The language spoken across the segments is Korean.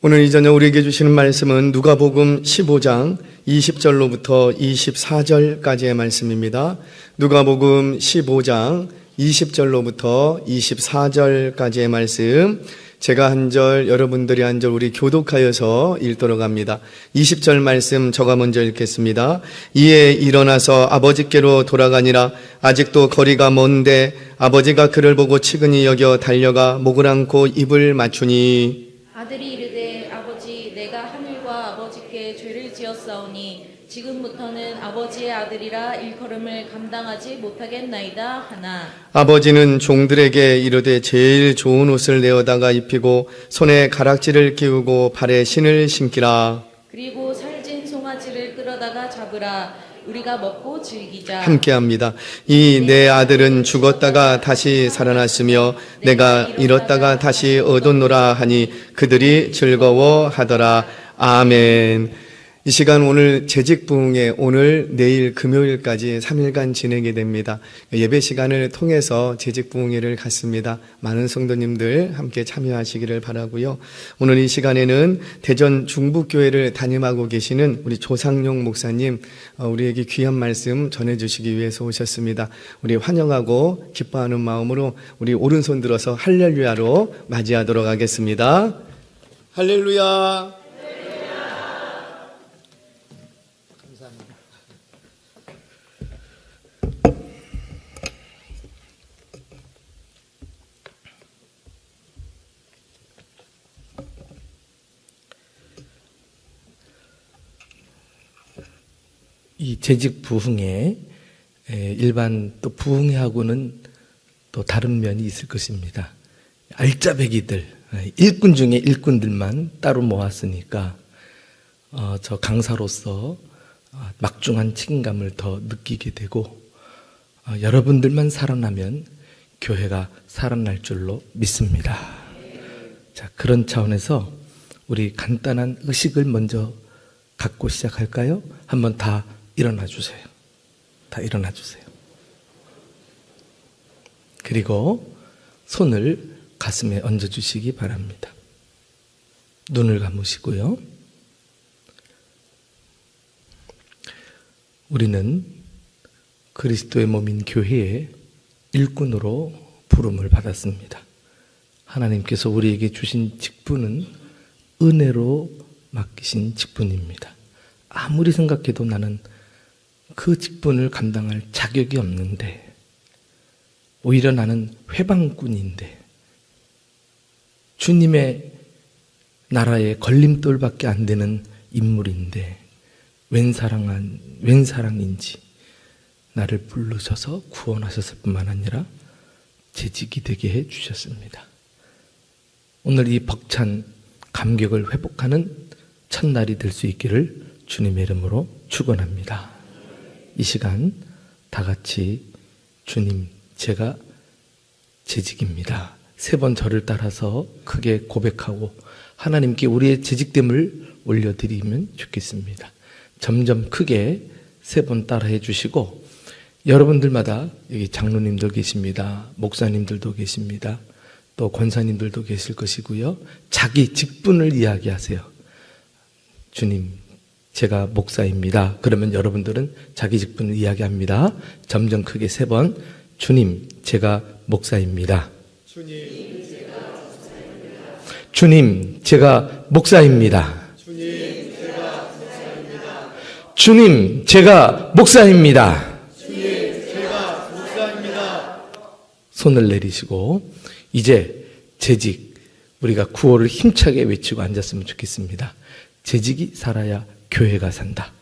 오늘 이 저녁 우리에게 주시는 말씀은 누가복음 15장 20절로부터 24절까지의 말씀입니다. 누가복음 15장 20절로부터 24절까지의 말씀, 제가 한 절, 여러분들이 한 절 우리 교독하여서 읽도록 합니다. 20절 말씀 저가 먼저 읽겠습니다. 이에 일어나서 아버지께로 돌아가니라. 아직도 거리가 먼데 아버지가 그를 보고 치근히 여겨 달려가 목을 안고 입을 맞추니 아들이 이르되 아버지 내가 하늘과 아버지께 죄를 지었사오니 지금부터는 아버지의 아들이라 일컬음을 감당하지 못하겠나이다 하나 아버지는 종들에게 이르되 제일 좋은 옷을 내어다가 입히고 손에 가락지를 끼우고 발에 신을 신기라. 그리고 살찐 송아지를 끌어다가 잡으라. 우리가 먹고 즐기자. 함께합니다. 이 내 아들은 죽었다가 다시 살아났으며 내가 잃었다가 다시 얻었노라 하니 그들이 즐거워하더라. 아멘. 이 시간 오늘 재직부흥회 오늘 내일 금요일까지 3일간 진행이 됩니다. 예배 시간을 통해서 재직부흥회를 갖습니다. 많은 성도님들 함께 참여하시기를 바라고요. 오늘 이 시간에는 대전 중북교회를 담임하고 계시는 우리 조상용 목사님 우리에게 귀한 말씀 전해주시기 위해서 오셨습니다. 우리 환영하고 기뻐하는 마음으로 우리 오른손 들어서 할렐루야로 맞이하도록 하겠습니다. 할렐루야. 이 재직 부흥회 일반 또 부흥회하고는 또 다른 면이 있을 것입니다. 알짜배기들 일꾼 중에 일꾼들만 따로 모았으니까 저 강사로서 막중한 책임감을 더 느끼게 되고 여러분들만 살아나면 교회가 살아날 줄로 믿습니다. 자, 그런 차원에서 우리 간단한 의식을 먼저 갖고 시작할까요? 한번 다 일어나 주세요. 다 일어나 주세요. 그리고 손을 가슴에 얹어 주시기 바랍니다. 눈을 감으시고요. 우리는 그리스도의 몸인 교회의 일꾼으로 부름을 받았습니다. 하나님께서 우리에게 주신 직분은 은혜로 맡기신 직분입니다. 아무리 생각해도 나는 그 직분을 감당할 자격이 없는데, 오히려 나는 회방꾼인데, 주님의 나라의 걸림돌밖에 안 되는 인물인데 웬 사랑인지 나를 부르셔서 구원하셨을 뿐만 아니라 재직이 되게 해 주셨습니다. 오늘 이 벅찬 감격을 회복하는 첫날이 될 수 있기를 주님의 이름으로 축원합니다. 이 시간 다 같이 주님, 제가 재직입니다. 3번 저를 따라서 크게 고백하고 하나님께 우리의 재직됨을 올려드리면 좋겠습니다. 점점 크게 3번 따라해 주시고, 여러분들마다 여기 장로님들 계십니다. 목사님들도 계십니다. 또 권사님들도 계실 것이고요. 자기 직분을 이야기하세요. 주님, 제가 목사입니다. 그러면 여러분들은 자기 직분을 이야기합니다. 점점 크게 3번. 주님, 제가 목사입니다. 주님, 제가 목사입니다. 주님, 제가 목사입니다. 손을 내리시고 이제 재직, 우리가 구호를 힘차게 외치고 앉았으면 좋겠습니다. 재직이 살아야 교회가 산다.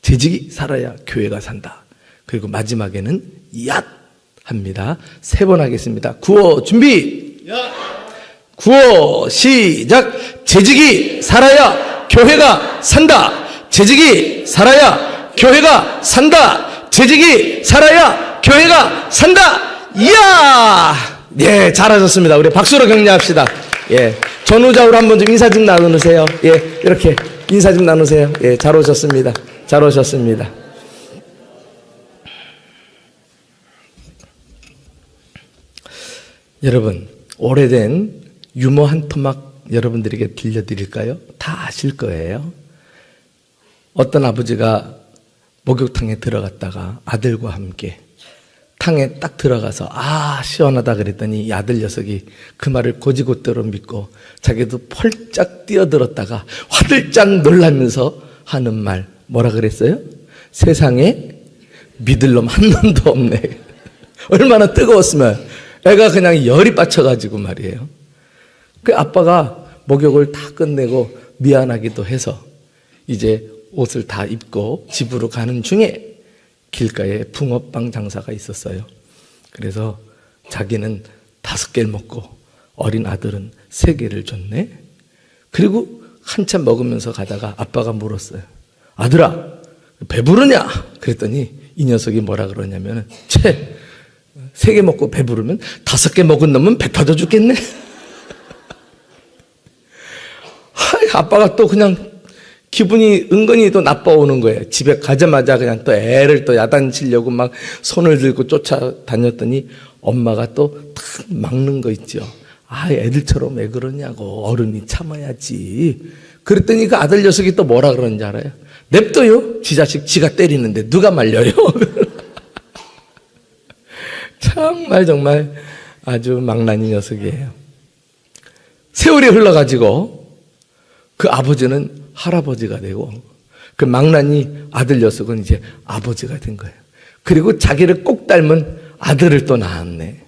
재직이 살아야 교회가 산다. 그리고 마지막에는 얏 합니다. 3번 하겠습니다. 구호 준비. 구호 시작. 재직이 살아야 교회가 산다. 재직이 살아야 교회가 산다. 재직이 살아야 교회가 산다. 이야! 예, 잘하셨습니다. 우리 박수로 격려합시다. 예, 전후좌우로 한번 좀 인사 좀 나누세요. 예, 이렇게 인사 좀 나누세요. 예, 잘 오셨습니다. 잘 오셨습니다. 여러분, 오래된 유머 한 토막 여러분들에게 들려드릴까요? 다 아실 거예요. 어떤 아버지가 목욕탕에 들어갔다가 아들과 함께 탕에 딱 들어가서 시원하다 그랬더니 이 아들 녀석이 그 말을 곧이곧대로 믿고 자기도 펄쩍 뛰어들었다가 화들짝 놀라면서 하는 말 뭐라 그랬어요? 세상에 믿을 놈 한 놈도 없네. 얼마나 뜨거웠으면 애가 그냥 열이 빠쳐가지고 말이에요. 그 아빠가 목욕을 다 끝내고 미안하기도 해서 이제 옷을 다 입고 집으로 가는 중에 길가에 붕어빵 장사가 있었어요. 그래서 자기는 5개를 먹고 어린 아들은 3개를 줬네. 그리고 한참 먹으면서 가다가 아빠가 물었어요. 아들아, 배부르냐? 그랬더니 이 녀석이 뭐라 그러냐면 3개 먹고 배부르면 5개 먹은 놈은 배 터져 죽겠네. 아빠가 또 그냥 기분이 은근히 또 나빠오는 거예요. 집에 가자마자 그냥 또 애를 또 야단치려고 막 손을 들고 쫓아다녔더니 엄마가 또 탁 막는 거 있죠. 애들처럼 왜 그러냐고. 어른이 참아야지. 그랬더니 그 아들 녀석이 또 뭐라 그러는지 알아요? 냅둬요. 지 자식 지가 때리는데 누가 말려요? 정말 아주 망나니 녀석이에요. 세월이 흘러가지고 그 아버지는 할아버지가 되고 그 망나니 아들 녀석은 이제 아버지가 된 거예요. 그리고 자기를 꼭 닮은 아들을 또 낳았네.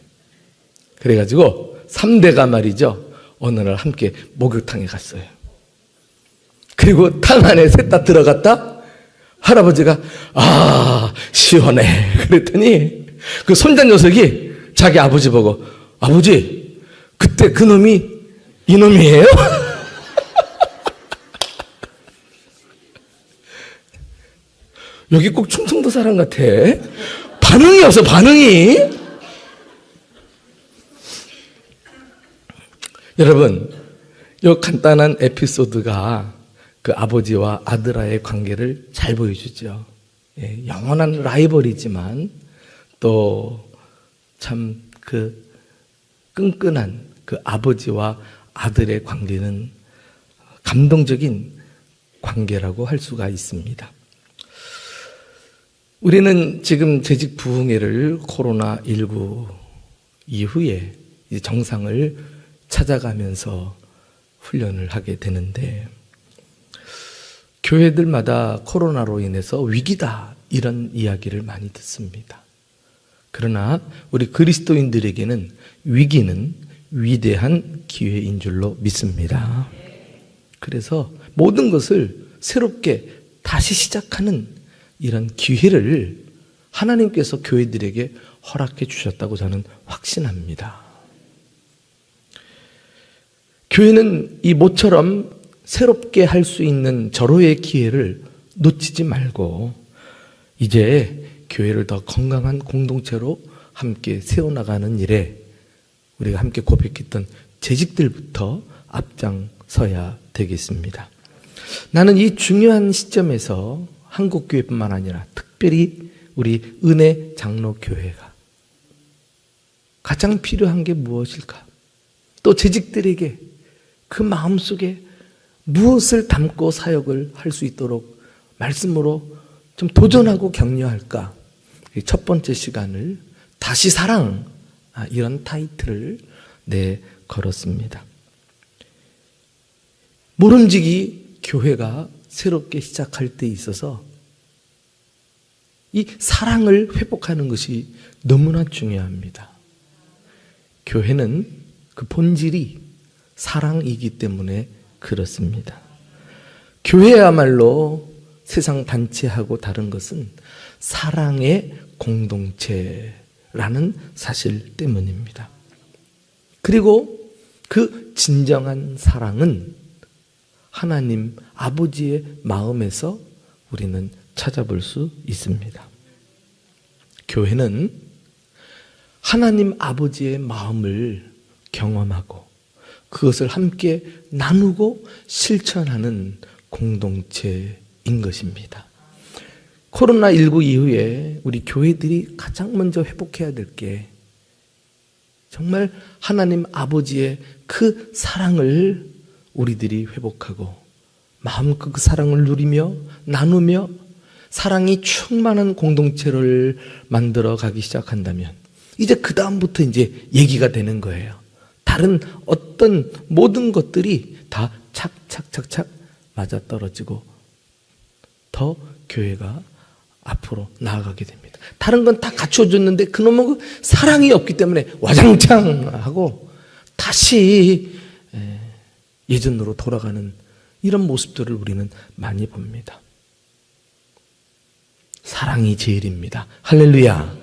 그래가지고 3대가 말이죠. 어느 날 함께 목욕탕에 갔어요. 그리고 탕 안에 셋 다 들어갔다 할아버지가 시원해. 그랬더니 그 손자 녀석이 자기 아버지 보고 아버지 그때 그 놈이 이놈이에요? 여기 꼭 충청도 사람 같아. 반응이 없어, 반응이. 여러분, 이 간단한 에피소드가 그 아버지와 아들아의 관계를 잘 보여주죠. 영원한 라이벌이지만 또 참 그 끈끈한 그 아버지와 아들의 관계는 감동적인 관계라고 할 수가 있습니다. 우리는 지금 재직 부흥회를 코로나19 이후에 이제 정상을 찾아가면서 훈련을 하게 되는데 교회들마다 코로나로 인해서 위기다 이런 이야기를 많이 듣습니다. 그러나 우리 그리스도인들에게는 위기는 위대한 기회인 줄로 믿습니다. 그래서 모든 것을 새롭게 다시 시작하는 이런 기회를 하나님께서 교회들에게 허락해 주셨다고 저는 확신합니다. 교회는 이 모처럼 새롭게 할 수 있는 절호의 기회를 놓치지 말고 이제 교회를 더 건강한 공동체로 함께 세워나가는 일에 우리가 함께 고백했던 재직들부터 앞장서야 되겠습니다. 나는 이 중요한 시점에서 한국교회뿐만 아니라 특별히 우리 은혜 장로교회가 가장 필요한 게 무엇일까? 또 재직들에게 그 마음속에 무엇을 담고 사역을 할 수 있도록 말씀으로 좀 도전하고 격려할까? 첫 번째 시간을 다시 사랑 이런 타이틀을 걸었습니다. 모름지기 교회가 새롭게 시작할 때 있어서 이 사랑을 회복하는 것이 너무나 중요합니다. 교회는 그 본질이 사랑이기 때문에 그렇습니다. 교회야말로 세상 단체하고 다른 것은 사랑의 공동체라는 사실 때문입니다. 그리고 그 진정한 사랑은 하나님 아버지의 마음에서 우리는 찾아볼 수 있습니다. 교회는 하나님 아버지의 마음을 경험하고 그것을 함께 나누고 실천하는 공동체인 것입니다. 코로나19 이후에 우리 교회들이 가장 먼저 회복해야 될 게 정말 하나님 아버지의 그 사랑을 우리들이 회복하고 마음껏 그 사랑을 누리며 나누며 사랑이 충만한 공동체를 만들어 가기 시작한다면 이제 그 다음부터 이제 얘기가 되는 거예요. 다른 어떤 모든 것들이 다 착착착착 맞아떨어지고 더 교회가 앞으로 나아가게 됩니다. 다른 건 다 갖춰줬는데 그놈은 사랑이 없기 때문에 와장창 하고 다시 예전으로 돌아가는 이런 모습들을 우리는 많이 봅니다. 사랑이 제일입니다. 할렐루야.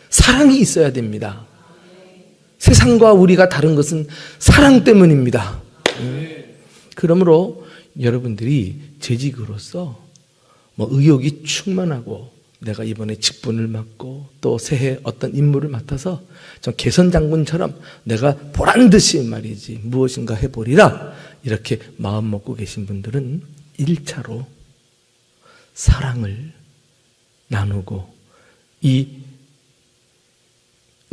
사랑이 있어야 됩니다. 세상과 우리가 다른 것은 사랑 때문입니다. 그러므로 여러분들이 재직으로서 의욕이 충만하고 내가 이번에 직분을 맡고 또 새해 어떤 임무를 맡아서 좀 개선장군처럼 내가 보란듯이 말이지 무엇인가 해보리라 이렇게 마음 먹고 계신 분들은 1차로 사랑을 나누고 이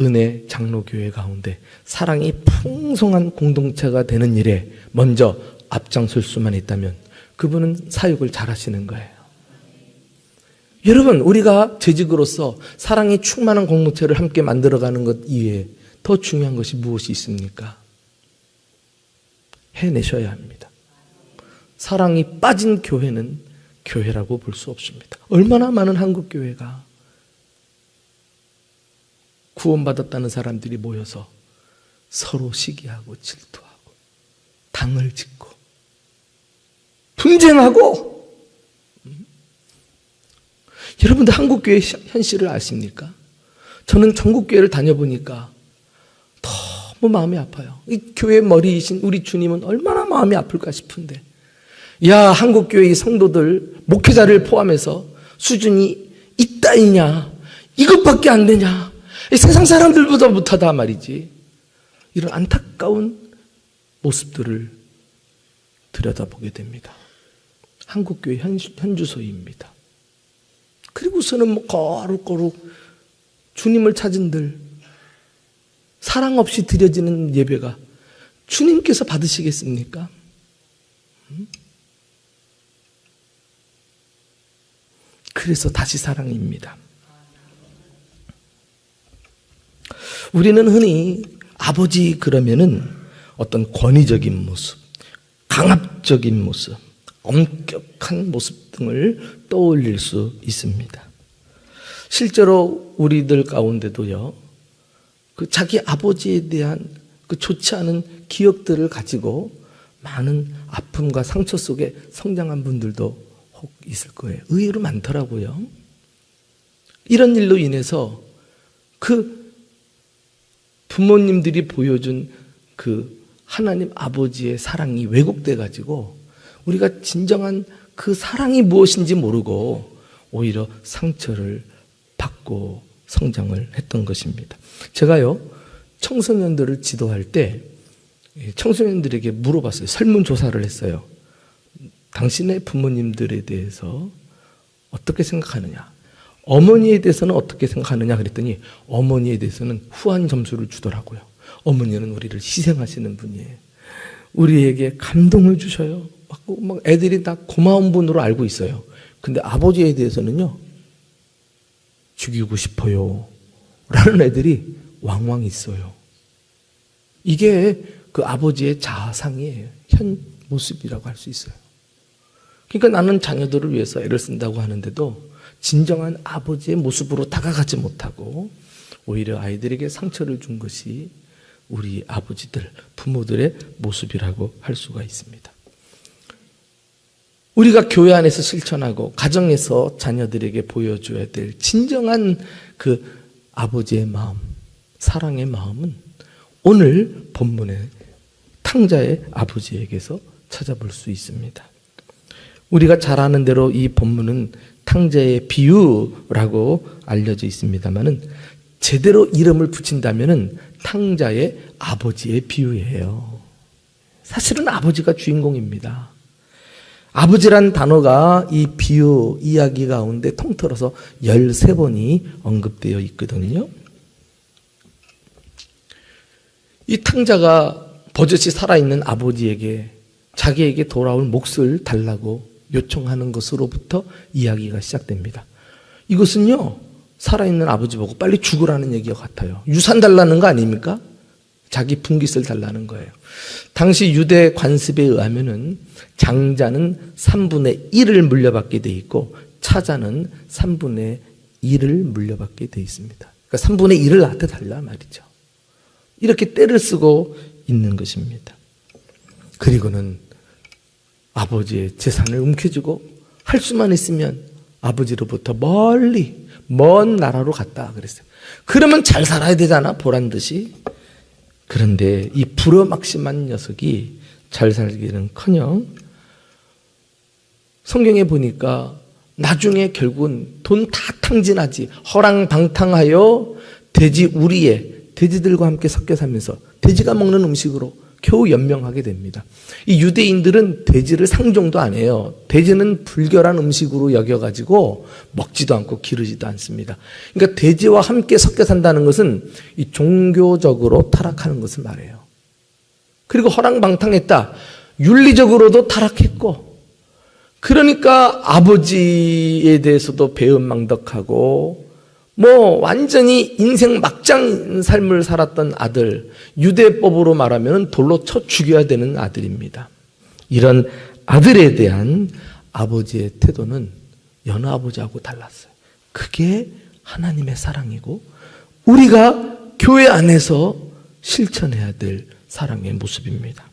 은혜 장로교회 가운데 사랑이 풍성한 공동체가 되는 일에 먼저 앞장설 수만 있다면 그분은 사역을 잘 하시는 거예요. 여러분, 우리가 재직으로서 사랑이 충만한 공동체를 함께 만들어가는 것 이외에 더 중요한 것이 무엇이 있습니까? 해내셔야 합니다. 사랑이 빠진 교회는 교회라고 볼 수 없습니다. 얼마나 많은 한국 교회가 구원받았다는 사람들이 모여서 서로 시기하고 질투하고 당을 짓고 분쟁하고 여러분들 한국교회 현실을 아십니까? 저는 전국교회를 다녀보니까 너무 마음이 아파요. 이 교회 머리이신 우리 주님은 얼마나 마음이 아플까 싶은데 야 한국교회 이 성도들 목회자를 포함해서 수준이 이따이냐 이것밖에 안 되냐 세상 사람들보다 못하다 말이지. 이런 안타까운 모습들을 들여다보게 됩니다. 한국교회 현주소입니다. 그리고서는 거룩거룩 주님을 찾은들 사랑 없이 드려지는 예배가 주님께서 받으시겠습니까? 그래서 다시 사랑입니다. 우리는 흔히 아버지 그러면은 어떤 권위적인 모습, 강압적인 모습, 엄격한 모습 등을 떠올릴 수 있습니다. 실제로 우리들 가운데도요, 그 자기 아버지에 대한 그 좋지 않은 기억들을 가지고 많은 아픔과 상처 속에 성장한 분들도 혹 있을 거예요. 의외로 많더라고요. 이런 일로 인해서 그 부모님들이 보여준 그 하나님 아버지의 사랑이 왜곡돼 가지고 우리가 진정한 그 사랑이 무엇인지 모르고 오히려 상처를 받고 성장을 했던 것입니다. 제가요, 청소년들을 지도할 때 청소년들에게 물어봤어요. 설문조사를 했어요. 당신의 부모님들에 대해서 어떻게 생각하느냐? 어머니에 대해서는 어떻게 생각하느냐 그랬더니 어머니에 대해서는 후한 점수를 주더라고요. 어머니는 우리를 희생하시는 분이에요. 우리에게 감동을 주셔요. 막 애들이 다 고마운 분으로 알고 있어요. 근데 아버지에 대해서는요, 죽이고 싶어요 라는 애들이 왕왕 있어요. 이게 그 아버지의 자아상이에요. 현 모습이라고 할 수 있어요. 그러니까 나는 자녀들을 위해서 애를 쓴다고 하는데도 진정한 아버지의 모습으로 다가가지 못하고 오히려 아이들에게 상처를 준 것이 우리 아버지들, 부모들의 모습이라고 할 수가 있습니다. 우리가 교회 안에서 실천하고 가정에서 자녀들에게 보여줘야 될 진정한 그 아버지의 마음, 사랑의 마음은 오늘 본문의 탕자의 아버지에게서 찾아볼 수 있습니다. 우리가 잘 아는 대로 이 본문은 탕자의 비유라고 알려져 있습니다만은 제대로 이름을 붙인다면은 탕자의 아버지의 비유예요. 사실은 아버지가 주인공입니다. 아버지란 단어가 이 비유 이야기 가운데 통틀어서 13번이 언급되어 있거든요. 이 탕자가 버젓이 살아있는 아버지에게 자기에게 돌아올 몫을 달라고 요청하는 것으로부터 이야기가 시작됩니다. 이것은요, 살아있는 아버지 보고 빨리 죽으라는 얘기와 같아요. 유산 달라는 거 아닙니까? 자기 분깃을 달라는 거예요. 당시 유대 관습에 의하면은 장자는 3분의 1을 물려받게 돼 있고 차자는 3분의 1을 물려받게 돼 있습니다. 그러니까 3분의 1을 나한테 달라 말이죠. 이렇게 때를 쓰고 있는 것입니다. 그리고는 아버지의 재산을 움켜쥐고 할 수만 있으면 아버지로부터 멀리 먼 나라로 갔다 그랬어요. 그러면 잘 살아야 되잖아, 보란 듯이. 그런데 이 불어막심한 녀석이 잘 살기는커녕 성경에 보니까 나중에 결국은 돈 다 탕진하지, 허랑방탕하여 돼지 우리에 돼지들과 함께 섞여 살면서 돼지가 먹는 음식으로 겨우 연명하게 됩니다. 이 유대인들은 돼지를 상종도 안 해요. 돼지는 불결한 음식으로 여겨가지고 먹지도 않고 기르지도 않습니다. 그러니까 돼지와 함께 섞여 산다는 것은 이 종교적으로 타락하는 것을 말해요. 그리고 허랑방탕했다. 윤리적으로도 타락했고, 그러니까 아버지에 대해서도 배은망덕하고 완전히 인생 막장 삶을 살았던 아들, 유대법으로 말하면 돌로 쳐 죽여야 되는 아들입니다. 이런 아들에 대한 아버지의 태도는 여느 아버지하고 달랐어요. 그게 하나님의 사랑이고 우리가 교회 안에서 실천해야 될 사랑의 모습입니다.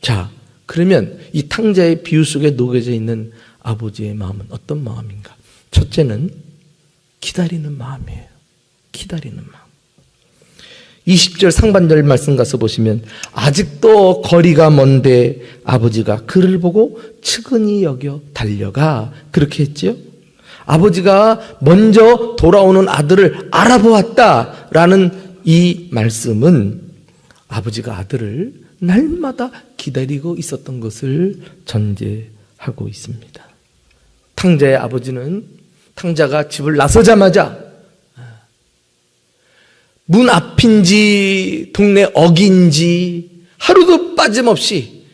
자, 그러면 이 탕자의 비유 속에 녹여져 있는 아버지의 마음은 어떤 마음인가? 첫째는 기다리는 마음이에요. 기다리는 마음. 20절 상반절 말씀 가서 보시면 아직도 거리가 먼데 아버지가 그를 보고 측은히 여겨 달려가, 그렇게 했죠. 아버지가 먼저 돌아오는 아들을 알아보았다라는 이 말씀은 아버지가 아들을 날마다 기다리고 있었던 것을 전제하고 있습니다. 탕자의 아버지는 탕자가 집을 나서자마자 문 앞인지 동네 어귀인지 하루도 빠짐없이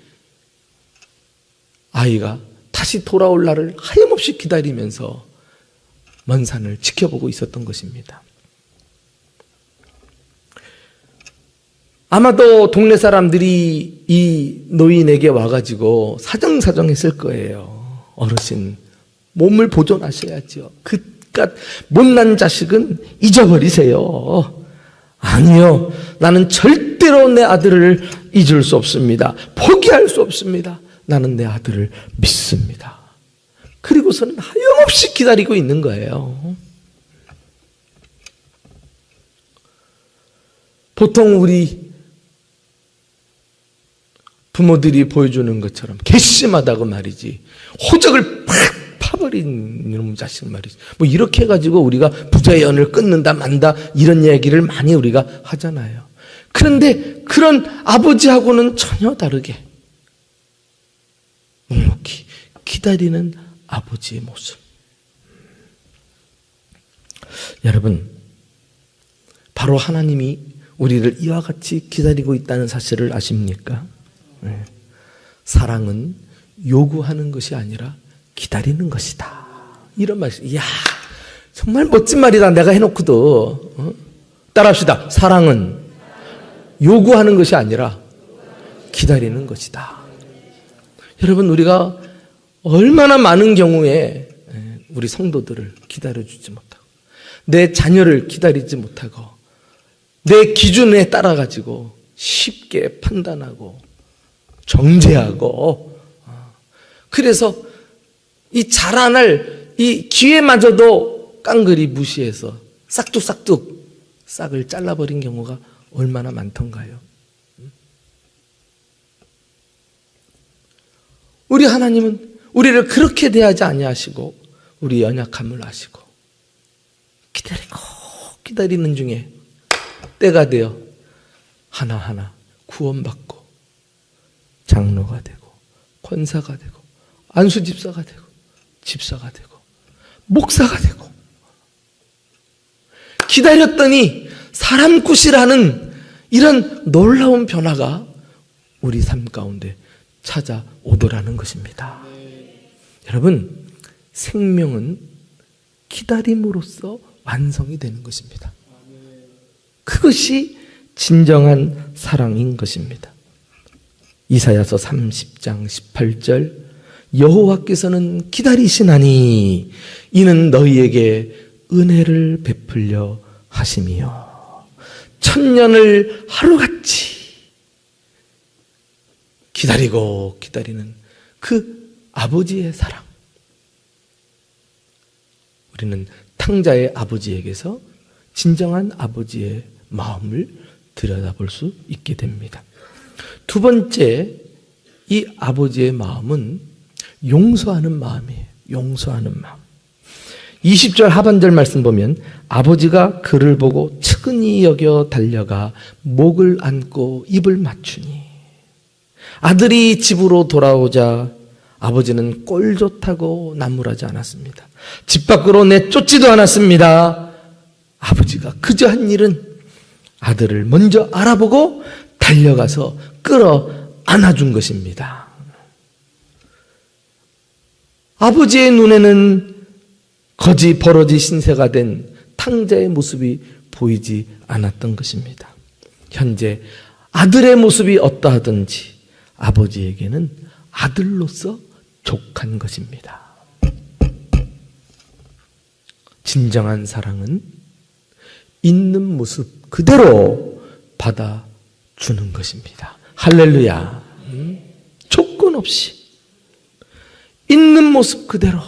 아이가 다시 돌아올 날을 하염없이 기다리면서 먼 산을 지켜보고 있었던 것입니다. 아마도 동네 사람들이 이 노인에게 와가지고 사정사정했을 거예요. 어르신, 몸을 보존하셔야죠. 그깟 못난 자식은 잊어버리세요. 아니요, 나는 절대로 내 아들을 잊을 수 없습니다. 포기할 수 없습니다. 나는 내 아들을 믿습니다. 그리고서는 하염없이 기다리고 있는 거예요. 보통 우리 부모들이 보여주는 것처럼 괘씸하다고 말이지, 호적을 팍 파버린 이놈 자식 말이지, 이렇게 해가지고 우리가 부자의 연을 끊는다 만다 이런 얘기를 많이 우리가 하잖아요. 그런데 그런 아버지하고는 전혀 다르게 묵묵히 기다리는 아버지의 모습. 여러분, 바로 하나님이 우리를 이와 같이 기다리고 있다는 사실을 아십니까? 사랑은 요구하는 것이 아니라 기다리는 것이다. 이런 말씀. 이야, 정말 멋진 말이다. 내가 해놓고도. 따라합시다. 사랑은 요구하는 것이 아니라 기다리는 것이다. 여러분, 우리가 얼마나 많은 경우에 우리 성도들을 기다려주지 못하고, 내 자녀를 기다리지 못하고, 내 기준에 따라가지고 쉽게 판단하고 정죄하고, 그래서 이 자라날 이 기회마저도 깡그리 무시해서 싹둑싹둑 싹을 잘라버린 경우가 얼마나 많던가요? 우리 하나님은 우리를 그렇게 대하지 아니하시고 우리 연약함을 아시고 기다리고 기다리는 중에 때가 되어 하나하나 구원받고 장로가 되고 권사가 되고 안수집사가 되고 집사가 되고 목사가 되고, 기다렸더니 사람굿이라는 이런 놀라운 변화가 우리 삶 가운데 찾아오더라는 것입니다. 여러분, 생명은 기다림으로써 완성이 되는 것입니다. 그것이 진정한 사랑인 것입니다. 이사야서 30장 18절, 여호와께서는 기다리시나니 이는 너희에게 은혜를 베풀려 하심이요 천년을 하루같이 기다리고 기다리는 그 아버지의 사랑. 우리는 탕자의 아버지에게서 진정한 아버지의 마음을 들여다볼 수 있게 됩니다. 두 번째, 이 아버지의 마음은 용서하는 마음이에요. 용서하는 마음. 20절 하반절 말씀 보면 아버지가 그를 보고 측은히 여겨 달려가 목을 안고 입을 맞추니 아들이 집으로 돌아오자 아버지는 꼴 좋다고 나무라지 않았습니다. 집 밖으로 내쫓지도 않았습니다. 아버지가 그저 한 일은 아들을 먼저 알아보고 달려가서 끌어 안아준 것입니다. 아버지의 눈에는 거지 버러지 신세가 된 탕자의 모습이 보이지 않았던 것입니다. 현재 아들의 모습이 어떠하든지 아버지에게는 아들로서 족한 것입니다. 진정한 사랑은 있는 모습 그대로 받아주는 것입니다. 할렐루야. 조건 없이 있는 모습 그대로,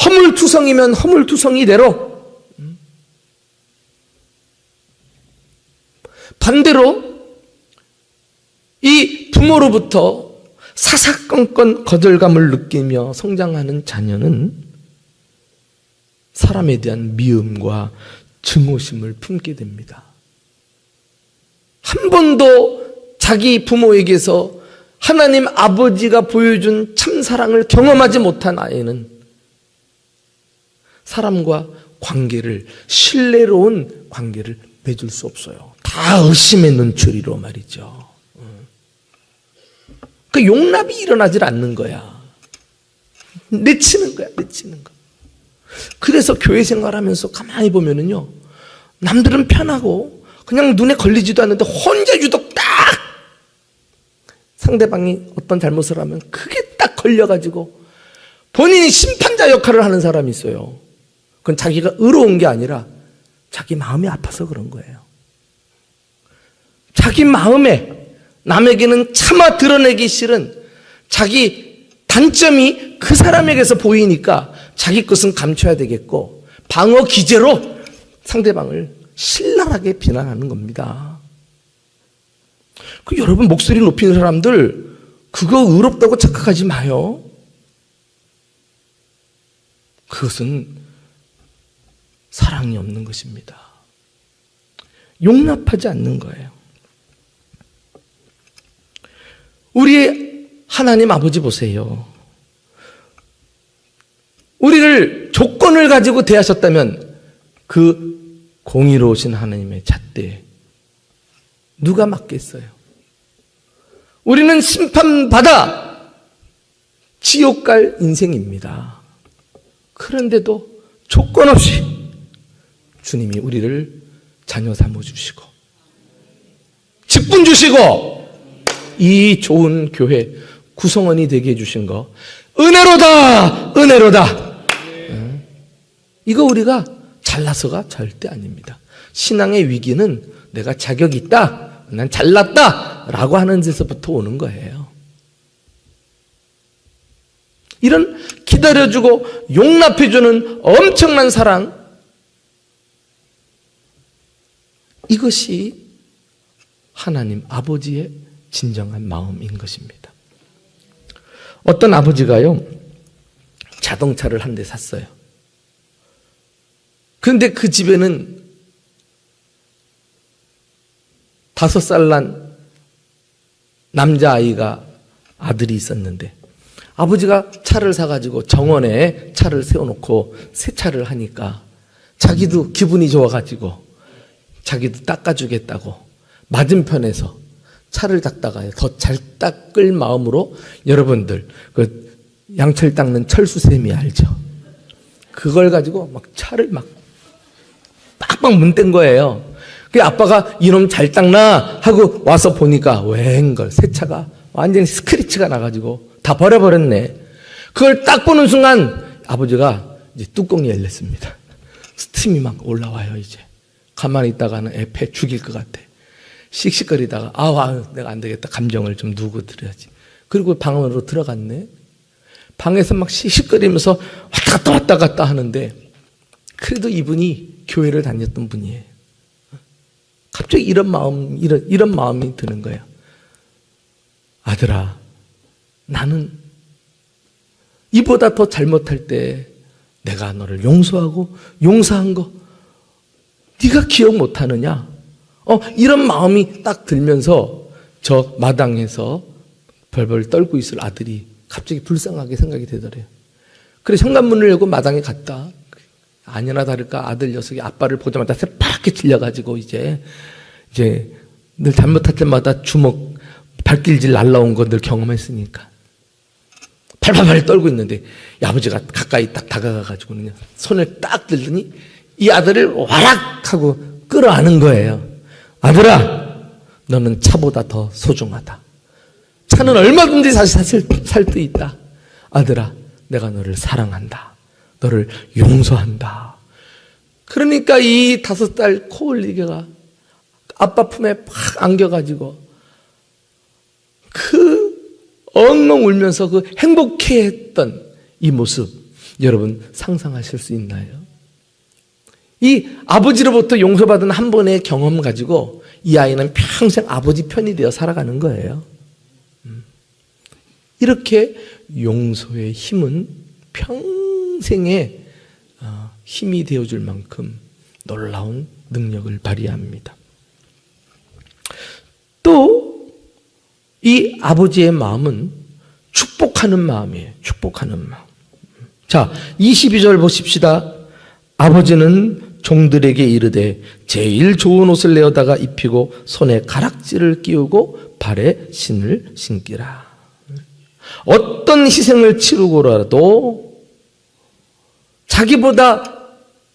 허물투성이면 허물투성이대로, 반대로 이 부모로부터 사사건건 거절감을 느끼며 성장하는 자녀는 사람에 대한 미움과 증오심을 품게 됩니다. 한 번도 자기 부모에게서 하나님 아버지가 보여준 참사랑을 경험하지 못한 아이는 사람과 관계를, 신뢰로운 관계를 맺을 수 없어요. 다 의심의 눈초리로 말이죠. 그 용납이 일어나질 않는 거야. 내치는 거야, 내치는 거. 그래서 교회 생활하면서 가만히 보면은요, 남들은 편하고 그냥 눈에 걸리지도 않는데 혼자 유독 딱 상대방이 어떤 잘못을 하면 그게 딱 걸려가지고 본인이 심판자 역할을 하는 사람이 있어요. 그건 자기가 의로운 게 아니라 자기 마음이 아파서 그런 거예요. 자기 마음에 남에게는 차마 드러내기 싫은 자기 단점이 그 사람에게서 보이니까 자기 것은 감춰야 되겠고 방어 기제로 상대방을 신랄하게 비난하는 겁니다. 그 여러분 목소리 높이는 사람들 그거 의롭다고 착각하지 마요. 그것은 사랑이 없는 것입니다. 용납하지 않는 거예요. 우리 하나님 아버지 보세요. 우리를 조건을 가지고 대하셨다면 그 공의로우신 하나님의 잣대에 누가 맞겠어요? 우리는 심판받아 지옥 갈 인생입니다. 그런데도 조건 없이 주님이 우리를 자녀 삼아주시고 직분 주시고 이 좋은 교회 구성원이 되게 해주신 거 은혜로다, 은혜로다. 이거 우리가 잘나서가 절대 아닙니다. 신앙의 위기는 내가 자격이 있다, 난 잘났다 라고 하는 데서부터 오는 거예요. 이런 기다려주고 용납해주는 엄청난 사랑, 이것이 하나님 아버지의 진정한 마음인 것입니다. 어떤 아버지가요, 자동차를 한 대 샀어요. 그런데 그 집에는 5살 난 남자아이가 아들이 있었는데 아버지가 차를 사가지고 정원에 차를 세워놓고 세차를 하니까 자기도 기분이 좋아가지고 자기도 닦아주겠다고 맞은편에서 차를 닦다가요. 더 잘 닦을 마음으로 여러분들 그 양철 닦는 철수세미 알죠? 그걸 가지고 막 차를 막 빡빡 문댄 거예요. 그 아빠가 이놈 잘 닦나 하고 와서 보니까 웬걸 새 차가 완전히 스크래치가 나가지고 다 버려버렸네. 그걸 딱 보는 순간 아버지가 이제 뚜껑이 열렸습니다. 스팀이 막 올라와요. 이제 가만히 있다가는 애 패 죽일 것 같아. 씩씩거리다가 내가 안 되겠다. 감정을 좀 누구드려야지. 그리고 방으로 들어갔네. 방에서 막 씩씩거리면서 왔다 갔다 하는데 그래도 이분이 교회를 다녔던 분이에요. 갑자기 이런 마음이 드는 거예요. 아들아, 나는 이보다 더 잘못할 때 내가 너를 용서하고 용서한 거 네가 기억 못하느냐? 이런 마음이 딱 들면서 저 마당에서 벌벌 떨고 있을 아들이 갑자기 불쌍하게 생각이 되더래요. 그래 현관문을 열고 마당에 갔다. 아니나 다를까 아들 녀석이 아빠를 보자마자 새파랗게 질려가지고 이제 늘 잘못할 때마다 주먹 발길질 날라온 거 늘 경험했으니까 발발발 떨고 있는데 이 아버지가 가까이 딱 다가가가지고 그냥 손을 딱 들더니 이 아들을 와락 하고 끌어안은 거예요. 아들아, 너는 차보다 더 소중하다. 차는 얼마든지 살 수 있다. 아들아, 내가 너를 사랑한다. 너를 용서한다. 그러니까 이 5살 코올리게가 아빠 품에 팍 안겨가지고 그 엉엉 울면서 그 행복해했던 이 모습 여러분 상상하실 수 있나요? 이 아버지로부터 용서받은 한 번의 경험 가지고 이 아이는 평생 아버지 편이 되어 살아가는 거예요. 이렇게 용서의 힘은 평생의 힘이 되어줄 만큼 놀라운 능력을 발휘합니다. 또 이 아버지의 마음은 축복하는 마음이에요. 축복하는 마음. 자, 22절 보십시다. 아버지는 종들에게 이르되 제일 좋은 옷을 내어다가 입히고 손에 가락지를 끼우고 발에 신을 신기라. 어떤 희생을 치르고라도 자기보다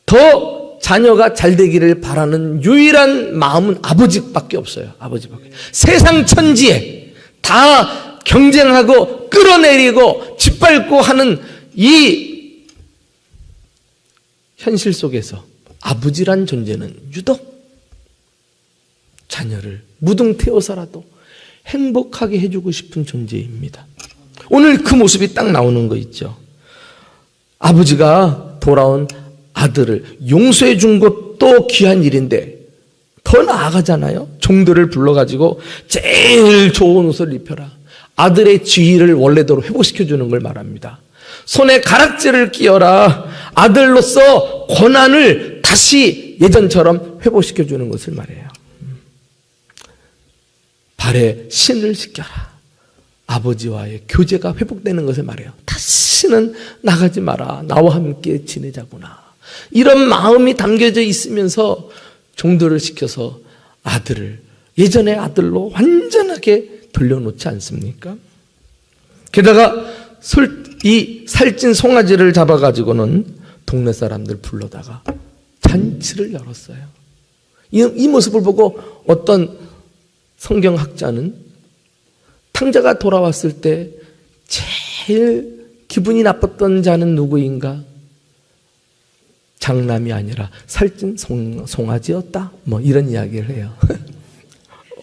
더 자녀가 잘 되기를 바라는 유일한 마음은 아버지밖에 없어요. 아버지밖에. 세상 천지에 다 경쟁하고 끌어내리고 짓밟고 하는 이 현실 속에서 아버지란 존재는 유독 자녀를 무등태워서라도 행복하게 해주고 싶은 존재입니다. 오늘 그 모습이 딱 나오는 거 있죠. 아버지가 돌아온 아들을 용서해 준 것도 귀한 일인데 더 나아가잖아요. 종들을 불러가지고 제일 좋은 옷을 입혀라. 아들의 지위를 원래대로 회복시켜 주는 걸 말합니다. 손에 가락지를 끼워라. 아들로서 권한을 다시 예전처럼 회복시켜 주는 것을 말해요. 발에 신을 시켜라. 아버지와의 교제가 회복되는 것을 말해요. 다시는 나가지 마라. 나와 함께 지내자구나. 이런 마음이 담겨져 있으면서 종들을 시켜서 아들을 예전의 아들로 완전하게 돌려놓지 않습니까? 게다가 이 살찐 송아지를 잡아가지고는 동네 사람들 불러다가 잔치를 열었어요. 이 모습을 보고 어떤 성경학자는 탕자가 돌아왔을 때 제일 기분이 나빴던 자는 누구인가? 장남이 아니라 살찐 송아지였다. 뭐 이런 이야기를 해요.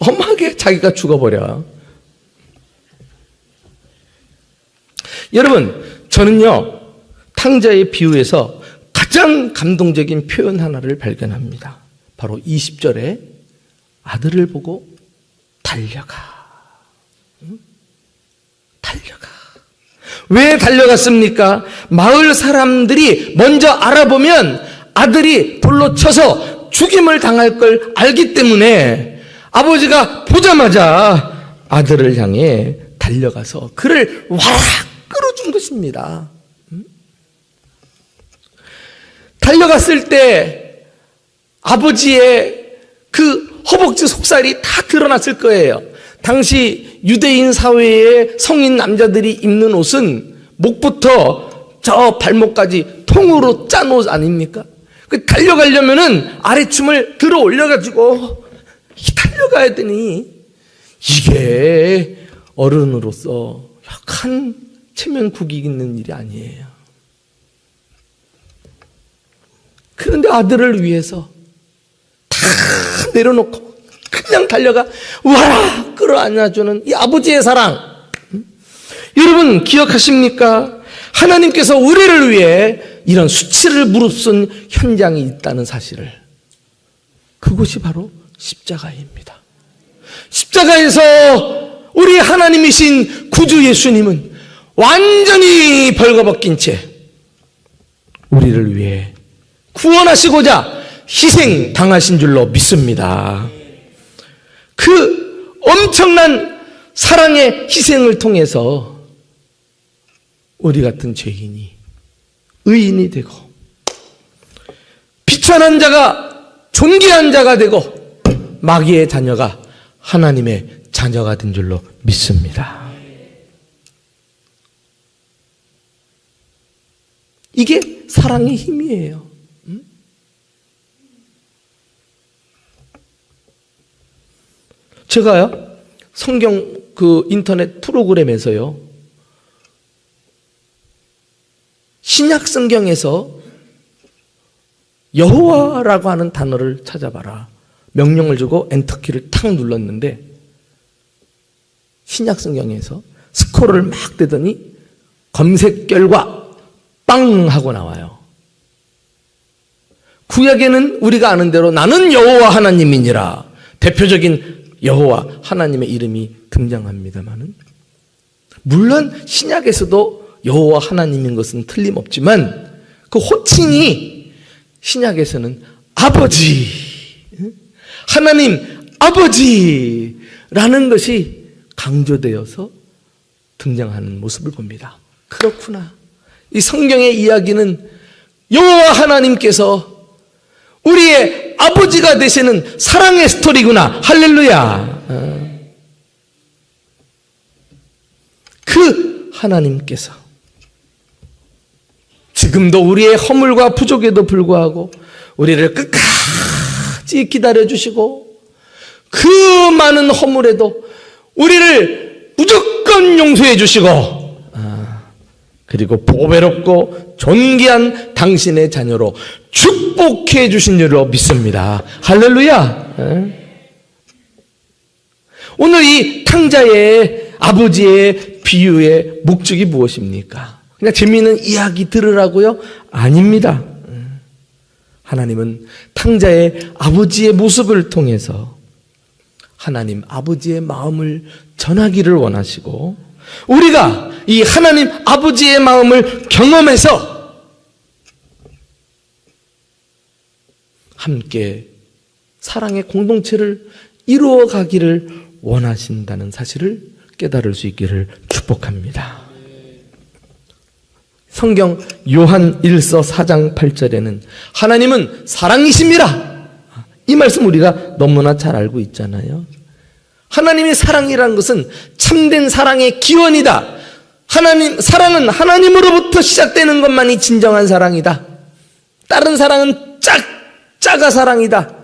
험하게 자기가 죽어버려. 여러분, 저는요 탕자의 비유에서 가장 감동적인 표현 하나를 발견합니다. 바로 20절에 아들을 보고 달려가. 달려가. 왜 달려갔습니까? 마을 사람들이 먼저 알아보면 아들이 돌로 쳐서 죽임을 당할 걸 알기 때문에 아버지가 보자마자 아들을 향해 달려가서 그를 와락 끌어준 것입니다. 달려갔을 때 아버지의 그 허벅지 속살이 다 드러났을 거예요. 당시 유대인 사회의 성인 남자들이 입는 옷은 목부터 저 발목까지 통으로 짠 옷 아닙니까? 그 달려가려면은 아래춤을 들어 올려가지고 달려가야 되니 이게 어른으로서 약한 체면국이 있는 일이 아니에요. 그런데 아들을 위해서 다 내려놓고 그냥 달려가 와라 끌어안아주는 이 아버지의 사랑. 여러분 기억하십니까? 하나님께서 우리를 위해 이런 수치를 무릅쓴 현장이 있다는 사실을. 그곳이 바로 십자가입니다. 십자가에서 우리 하나님이신 구주 예수님은 완전히 벌거벗긴 채 우리를 위해 구원하시고자 희생 당하신 줄로 믿습니다. 그 엄청난 사랑의 희생을 통해서 우리 같은 죄인이 의인이 되고 비천한 자가 존귀한 자가 되고 마귀의 자녀가 하나님의 자녀가 된 줄로 믿습니다. 이게 사랑의 힘이에요. 제가요 성경 그 인터넷 프로그램에서요 신약 성경에서 여호와라고 하는 단어를 찾아봐라 명령을 주고 엔터키를 탁 눌렀는데 신약 성경에서 스크롤을 막 대더니 검색 결과 빵 하고 나와요. 구약에는 우리가 아는 대로 나는 여호와 하나님이니라 대표적인 여호와 하나님의 이름이 등장합니다만은 물론 신약에서도 여호와 하나님인 것은 틀림없지만 그 호칭이 신약에서는 아버지, 하나님 아버지라는 것이 강조되어서 등장하는 모습을 봅니다. 그렇구나. 이 성경의 이야기는 여호와 하나님께서 우리의 아버지가 되시는 사랑의 스토리구나. 할렐루야. 그 하나님께서 지금도 우리의 허물과 부족에도 불구하고 우리를 끝까지 기다려주시고 그 많은 허물에도 우리를 무조건 용서해 주시고 그리고 보배롭고 존귀한 당신의 자녀로 축복해 주신 줄로 믿습니다. 할렐루야. 오늘 이 탕자의 아버지의 비유의 목적이 무엇입니까? 그냥 재미있는 이야기 들으라고요? 아닙니다. 하나님은 탕자의 아버지의 모습을 통해서 하나님 아버지의 마음을 전하기를 원하시고 우리가 이 하나님 아버지의 마음을 경험해서 함께 사랑의 공동체를 이루어 가기를 원하신다는 사실을 깨달을 수 있기를 축복합니다. 성경 요한 1서 4장 8절에는 하나님은 사랑이십니다. 이 말씀 우리가 너무나 잘 알고 있잖아요. 하나님의 사랑이라는 것은 참된 사랑의 기원이다. 사랑은 하나님으로부터 시작되는 것만이 진정한 사랑이다. 다른 사랑은 짜가 사랑이다.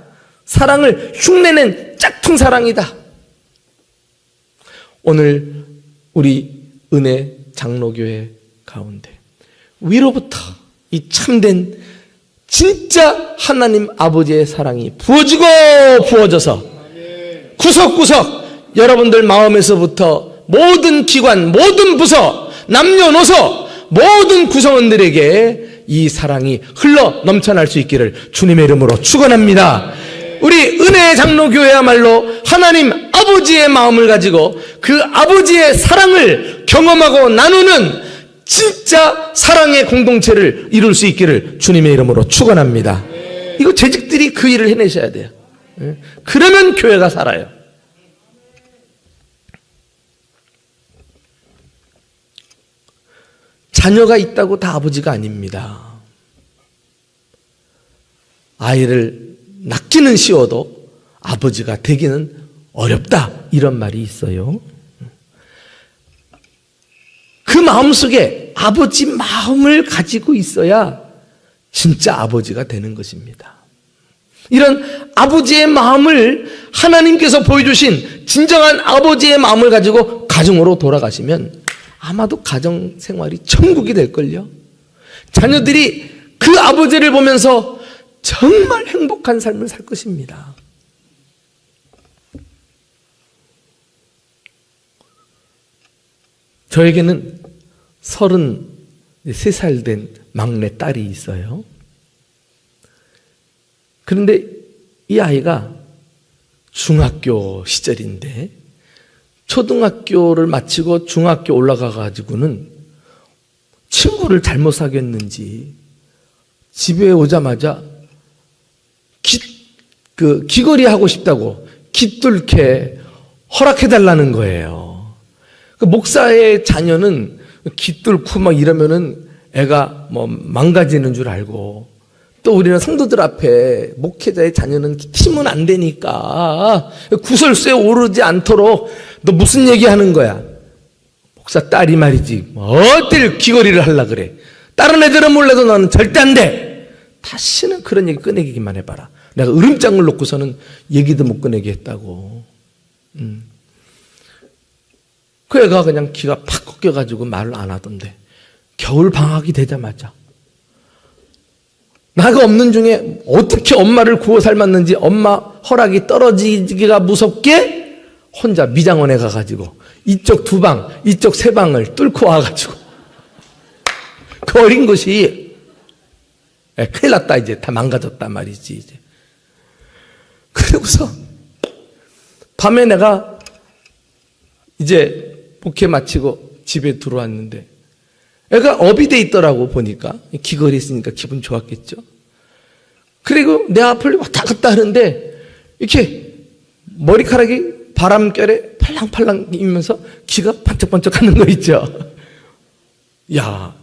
사랑을 흉내낸 짝퉁 사랑이다. 오늘 우리 은혜 장로교회 가운데 위로부터 이 참된 진짜 하나님 아버지의 사랑이 부어지고 부어져서 구석구석 여러분들 마음에서부터 모든 기관, 모든 부서, 남녀노소 모든 구성원들에게 이 사랑이 흘러 넘쳐날 수 있기를 주님의 이름으로 축원합니다. 우리 은혜의 장로교회야말로 하나님 아버지의 마음을 가지고 그 아버지의 사랑을 경험하고 나누는 진짜 사랑의 공동체를 이룰 수 있기를 주님의 이름으로 축원합니다. 이거 재직들이 그 일을 해내셔야 돼요. 그러면 교회가 살아요. 자녀가 있다고 다 아버지가 아닙니다. 아이를 낳기는 쉬워도 아버지가 되기는 어렵다. 이런 말이 있어요. 그 마음속에 아버지 마음을 가지고 있어야 진짜 아버지가 되는 것입니다. 이런 아버지의 마음을 하나님께서 보여주신 진정한 아버지의 마음을 가지고 가정으로 돌아가시면 아마도 가정 생활이 천국이 될걸요. 자녀들이 그 아버지를 보면서 정말 행복한 삶을 살 것입니다. 저에게는 33살 된 막내 딸이 있어요. 그런데 이 아이가 중학교 시절인데 초등학교를 마치고 중학교 올라가 가지고는 친구를 잘못 사귀었는지 집에 오자마자 귀걸이 하고 싶다고 깃뚫게 허락해달라는 거예요. 그 목사의 자녀는 깃뚫고 막 이러면은 애가 뭐 망가지는 줄 알고, 또 우리는 성도들 앞에 목회자의 자녀는 튀면 안 되니까 구설수에 오르지 않도록 너 무슨 얘기하는 거야? 목사 딸이 말이지 어딜 귀걸이를 하려 그래. 다른 애들은 몰라도 너는 절대 안 돼. 다시는 그런 얘기 꺼내기만 해봐라. 내가 으름장을 놓고서는 얘기도 못 꺼내게 했다고. 그 애가 그냥 기가 팍 꺾여가지고 말을 안 하던데, 겨울 방학이 되자마자 나가 없는 중에 어떻게 엄마를 구워 삶았는지 엄마 허락이 떨어지기가 무섭게 혼자 미장원에 가가지고 이쪽 2방, 이쪽 3방을 뚫고 와가지고 그 어린 것이 큰일 났다, 이제 다 망가졌단 말이지. 이제 그러고서 밤에 내가 이제 목회 마치고 집에 들어왔는데 애가 업이 돼 있더라고. 보니까 귀걸이 있으니까 기분 좋았겠죠. 그리고 내 앞을 왔다 갔다 하는데 이렇게 머리카락이 바람결에 팔랑팔랑이면서 귀가 반짝반짝 하는 거 있죠. 야,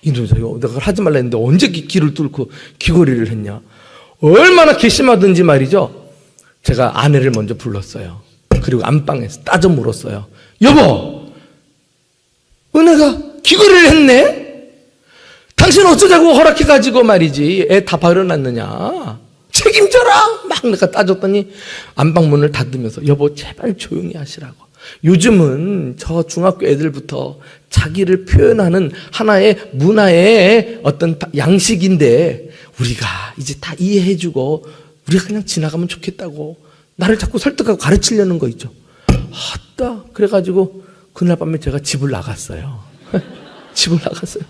이놈 내가 하지 말라 했는데 언제 귀를 뚫고 귀걸이를 했냐. 얼마나 괘씸하든지 말이죠. 제가 아내를 먼저 불렀어요. 그리고 안방에서 따져 물었어요. 여보, 은혜가 귀걸이를 했네? 당신 어쩌자고 허락해가지고 말이지 애 다 버려놨느냐? 책임져라! 막 내가 따졌더니 안방문을 닫으면서 여보 제발 조용히 하시라고. 요즘은 저 중학교 애들부터 자기를 표현하는 하나의 문화의 어떤 양식인데 우리가 이제 다 이해해주고 우리가 그냥 지나가면 좋겠다고 나를 자꾸 설득하고 가르치려는 거 있죠. 아따, 그래가지고 그날 밤에 제가 집을 나갔어요. 집을 나갔어요.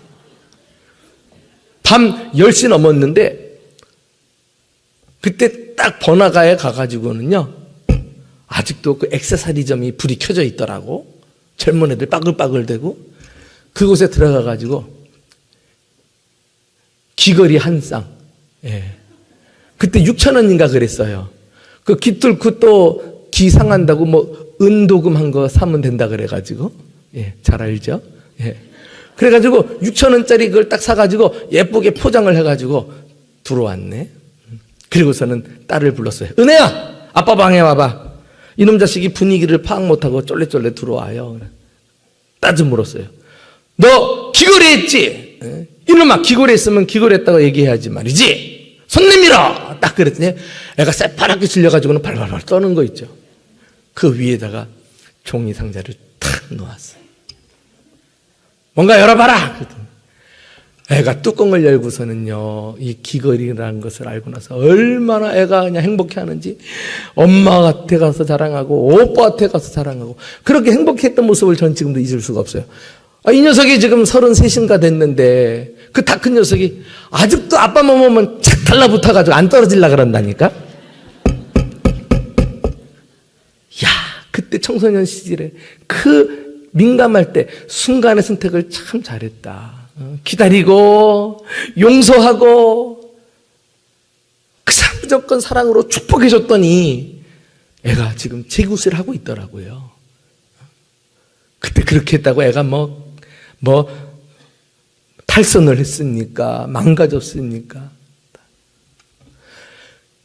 밤 10시 넘었는데 그때 딱 번화가에 가가지고는요, 아직도 그 액세서리점이 불이 켜져 있더라고. 젊은 애들 빠글빠글대고. 그곳에 들어가가지고 귀걸이 한 쌍, 그때 6,000원인가 그랬어요. 그 깃뚫고 또 귀 상한다고 뭐 은도금 한 거 사면 된다 그래가지고, 잘 알죠? 그래가지고 6,000원짜리 그걸 딱 사가지고 예쁘게 포장을 해가지고 들어왔네. 그리고서는 딸을 불렀어요. 은혜야, 아빠 방에 와봐. 이놈 자식이 분위기를 파악 못하고 쫄래쫄래 들어와요. 따져 물었어요. 너 귀걸이 했지? 이놈아, 귀걸이 했으면 귀걸이 했다고 얘기해야지 말이지. 손 내밀어! 딱 그랬더니 애가 새파랗게 질려가지고는 발발발 떠는 거 있죠. 그 위에다가 종이 상자를 탁 놓았어요. 뭔가 열어봐라! 그랬더니 애가 뚜껑을 열고서는요, 이 귀걸이라는 것을 알고 나서 얼마나 애가 그냥 행복해 하는지 엄마한테 가서 자랑하고 오빠한테 가서 자랑하고 그렇게 행복했던 모습을 전 지금도 잊을 수가 없어요. 이 녀석이 지금 33인가 됐는데 그 다 큰 녀석이 아직도 아빠 몸 착 달라붙어가지고 안 떨어지려고 그런다니까. 야, 그때 청소년 시절에 그 민감할 때 순간의 선택을 참 잘했다. 기다리고 용서하고 그 사람 무조건 사랑으로 축복해줬더니 애가 지금 재구슬을 하고 있더라고요. 그때 그렇게 했다고 애가 뭐 탈선을 했습니까? 망가졌습니까?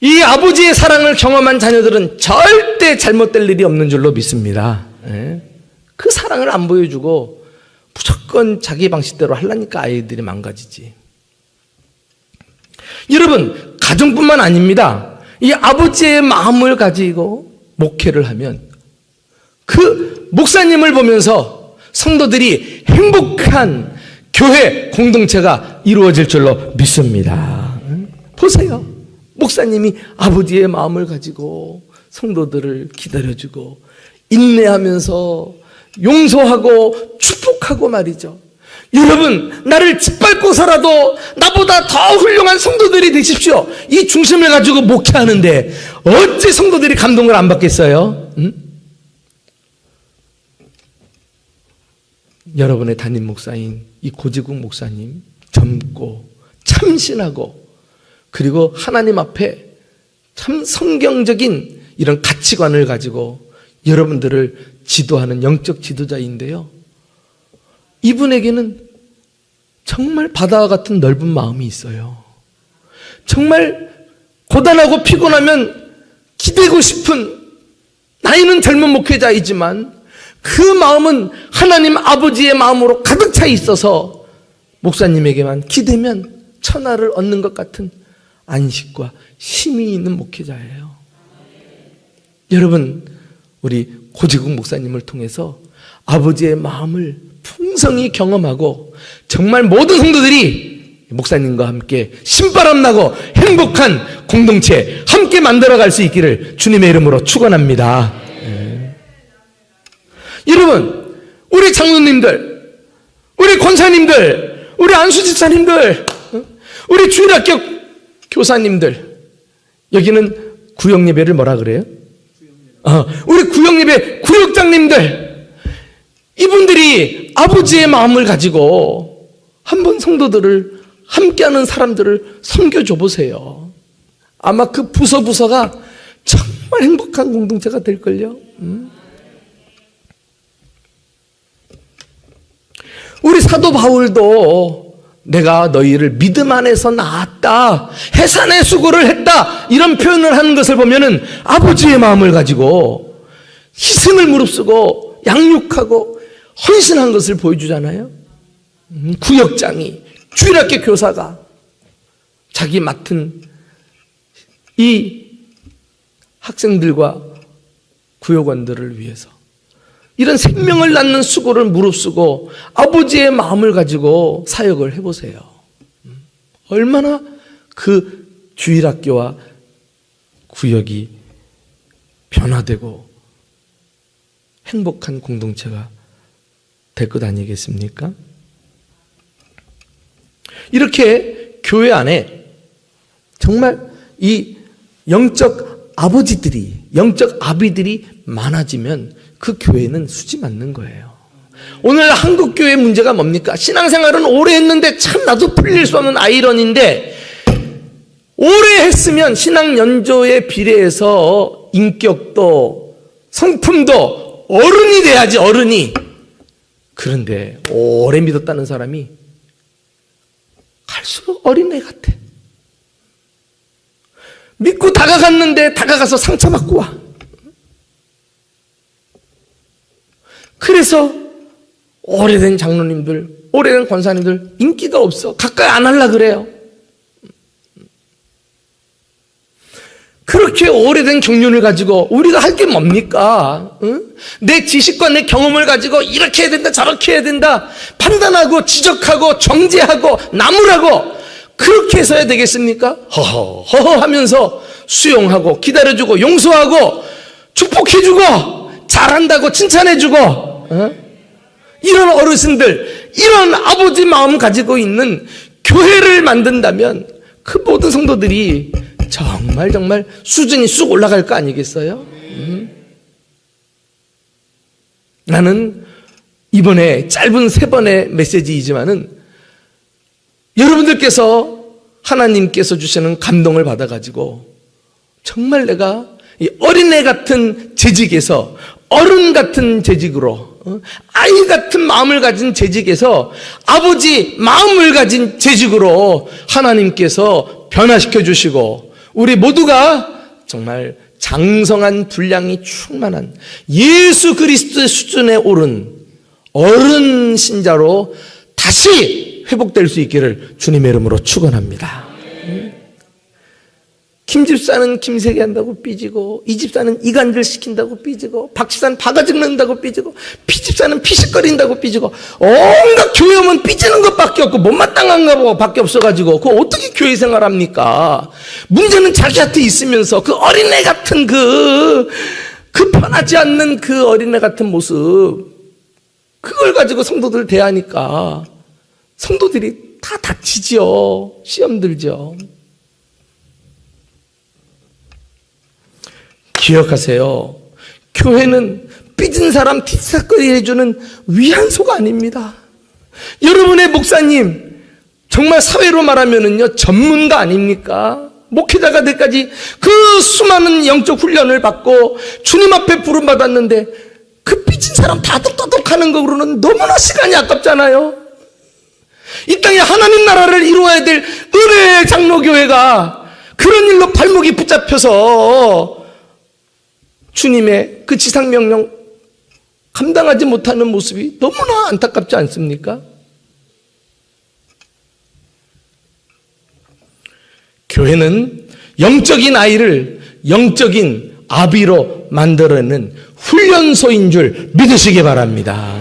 이 아버지의 사랑을 경험한 자녀들은 절대 잘못될 일이 없는 줄로 믿습니다. 그 사랑을 안 보여주고 무조건 자기 방식대로 하려니까 아이들이 망가지지. 여러분, 가정뿐만 아닙니다. 이 아버지의 마음을 가지고 목회를 하면 그 목사님을 보면서 성도들이 행복한 교회 공동체가 이루어질 줄로 믿습니다. 보세요. 목사님이 아버지의 마음을 가지고 성도들을 기다려주고 인내하면서 용서하고 축복하고 말이죠. 여러분, 나를 짓밟고서라도 나보다 더 훌륭한 성도들이 되십시오. 이 중심을 가지고 목회하는데 어찌 성도들이 감동을 안 받겠어요? 응? 여러분의 담임 목사인 이 고지국 목사님, 젊고 참신하고 그리고 하나님 앞에 참 성경적인 이런 가치관을 가지고 여러분들을 지도하는 영적 지도자인데요. 이분에게는 정말 바다와 같은 넓은 마음이 있어요. 정말 고단하고 피곤하면 기대고 싶은, 나이는 젊은 목회자이지만 그 마음은 하나님 아버지의 마음으로 가득 차 있어서 목사님에게만 기대면 천하를 얻는 것 같은 안식과 힘이 있는 목회자예요. 여러분, 우리 고지국 목사님을 통해서 아버지의 마음을 풍성히 경험하고 정말 모든 성도들이 목사님과 함께 신바람 나고 행복한 공동체 함께 만들어갈 수 있기를 주님의 이름으로 축원합니다. 여러분, 우리 장로님들, 우리 권사님들, 우리 안수집사님들, 우리 주일학교 교사님들, 여기는 구역예배를 뭐라 그래요? 우리 구역예배 구역장님들, 이분들이 아버지의 마음을 가지고 한번 성도들을 함께하는 사람들을 섬겨줘 보세요. 아마 그 부서가 정말 행복한 공동체가 될걸요. 우리 사도 바울도 내가 너희를 믿음 안에서 낳았다, 해산의 수고를 했다, 이런 표현을 하는 것을 보면은 아버지의 마음을 가지고 희생을 무릅쓰고 양육하고 헌신한 것을 보여주잖아요. 구역장이, 주일학교 교사가 자기 맡은 이 학생들과 구역원들을 위해서 이런 생명을 낳는 수고를 무릅쓰고 아버지의 마음을 가지고 사역을 해보세요. 얼마나 그 주일학교와 구역이 변화되고 행복한 공동체가 될 것 아니겠습니까? 이렇게 교회 안에 정말 이 영적 아버지들이, 영적 아비들이 많아지면 그 교회는 수지 맞는 거예요. 오늘 한국 교회 문제가 뭡니까? 신앙생활은 오래 했는데 참 나도 풀릴 수 없는 아이러니인데, 오래 했으면 신앙 연조에 비례해서 인격도 성품도 어른이 돼야지, 어른이. 그런데 오래 믿었다는 사람이 갈수록 어린애 같아. 믿고 다가갔는데 다가가서 상처받고 와. 그래서 오래된 장로님들, 오래된 권사님들 인기가 없어. 가까이 안 하려고 그래요. 그렇게 오래된 경륜을 가지고 우리가 할 게 뭡니까? 응? 내 지식과 내 경험을 가지고 이렇게 해야 된다, 저렇게 해야 된다, 판단하고 지적하고 정죄하고 나무라고 그렇게 해서야 되겠습니까? 허허 하면서 수용하고 기다려주고 용서하고 축복해주고 잘한다고 칭찬해주고, 이런 어르신들, 이런 아버지 마음 가지고 있는 교회를 만든다면 그 모든 성도들이 정말 수준이 쑥 올라갈 거 아니겠어요? 나는 이번에 짧은 3번의 메시지이지만은 여러분들께서 하나님께서 주시는 감동을 받아가지고 정말 내가 이 어린애 같은 재직에서 어른 같은 재직으로, 아이 같은 마음을 가진 재직에서 아버지 마음을 가진 재직으로 하나님께서 변화시켜 주시고 우리 모두가 정말 장성한 분량이 충만한 예수 그리스도의 수준에 오른 어른 신자로 다시 회복될 수 있기를 주님의 이름으로 축원합니다. 김 집사는 김세게 한다고 삐지고, 이 집사는 이간질 시킨다고 삐지고, 박 집사는 바가지 긁는다고 삐지고, 피 집사는 피식거린다고 삐지고, 온갖 교회 오면 삐지는 것밖에 없고 못마땅한가 밖에 없어가지고 그거 어떻게 교회 생활합니까? 문제는 자기한테 있으면서 그 어린애 같은 그 편하지 않는 그 어린애 같은 모습, 그걸 가지고 성도들 대하니까 성도들이 다 다치지요. 시험 들죠. 기억하세요. 교회는 삐진 사람 티삭거리 해주는 위안소가 아닙니다. 여러분의 목사님, 정말 사회로 말하면은요, 전문가 아닙니까? 목회자가 되기까지 그 수많은 영적 훈련을 받고 주님 앞에 부름받았는데 그 삐진 사람 다독다독 하는 거로는 너무나 시간이 아깝잖아요. 이 땅에 하나님 나라를 이루어야 될 은혜의 장로교회가 그런 일로 발목이 붙잡혀서 주님의 그 지상명령 감당하지 못하는 모습이 너무나 안타깝지 않습니까? 교회는 영적인 아이를 영적인 아비로 만들어내는 훈련소인 줄 믿으시기 바랍니다.